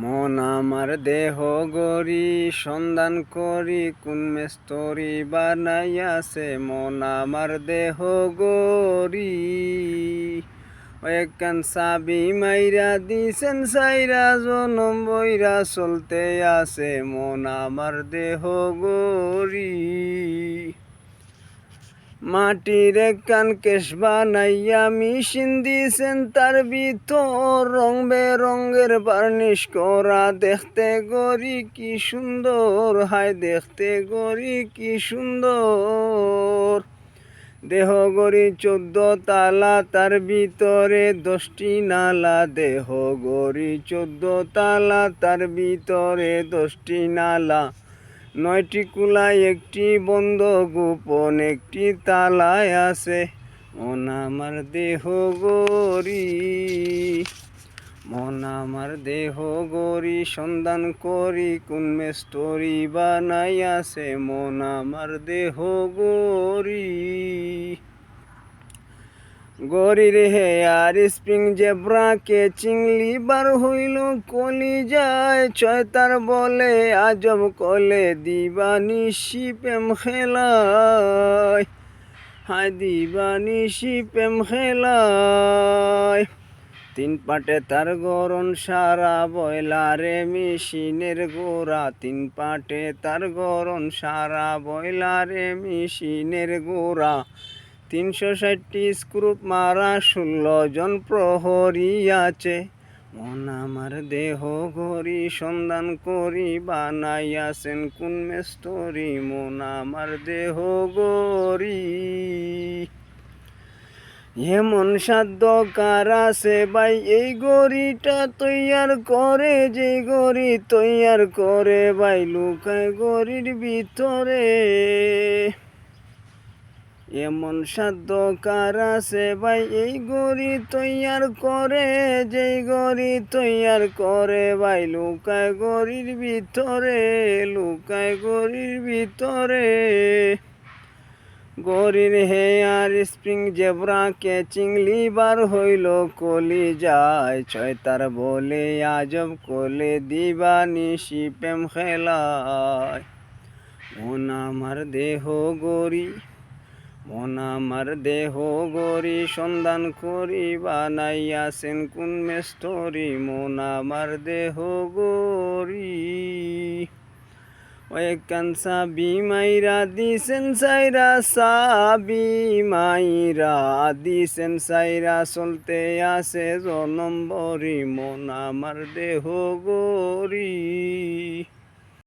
মন আমার দেহ গরি সন্ধান করি কোন মেস্তরি বানাইয়াছে মন আমার দেহ গরি একখান সাবি মাইরা দিছেন সাইরা জনম বইরা চলতে আছে মন আমার দেহ গরি মাটির একখান কেশ বানাইয়া মিশিন দিছেন তার ভিতর রং বেরঙের বার্নিশ করা দেখতে গরি কি সুন্দর হায় দেখতে গরি কি সুন্দর দেহ গরি 14 তালা তার ভিতরে 10টি নালা দেহ গরি 14 তালা তার ভিতরে 10টি নালা 9টি কুলায় একটি বন্ধ গোপন একটি তালায় আছে মন আমার দেহ গরি মন আমার দেহ গরি সন্ধান করি কোন মেস্তরি বানাই আছে মন আমার দেহ গরি গরির হেয়ার স্প্রিং জেব্রা কেচিং লিবার হইল কলি যায় ছয়তার বলে আজব কলে দিবানিশি প্রেম খেলায় হায় দিবানিশি প্রেম খেলায় 3 পাটে তার গরণ সারা বয়লারে মেশিনের গোড়া 3 পাটে তার গরণ সারা বয়লারে মেশিনের গোড়া 360টি স্ক্রুপ মারা 16 জন প্রহরী আছে মন আমার দেহ গরি সন্ধান করি বানাইয়াছেন কোন মেস্তরি মন আমার দেহ গরি এমন সাধ্য কার আছে ভাই এই গড়িটা তৈয়ার করে যে গড়ি তৈয়ার করে ভাই লুকায় গড়ির ভিতরে এমন সাধ্য কার আছে ভাই এই গড়ি তৈয়ার করে যেই গড়ি তৈয়ার করে ভাই লুকায় গড়ির ভিতরে লুকায় গড়ির ভিতরে গরির হেয়ার স্প্রিং জেব্রা কেচিং লিবার হইল কলি যায় ছয়তার বলে আজব কলে দিবানিশি প্রেম খেলায় মন আমার দেহ গরি মন আমার দেহ গরি সন্ধান করি বানাইয়াছেন কোন মেস্তরি মন আমার দেহ গরি একখান সাবি মাইরা দিছেন সাইরা সাবি মাইরা দিছেন সাইরা চলতে আছে জনম বরি মন আমার দেহ গরি।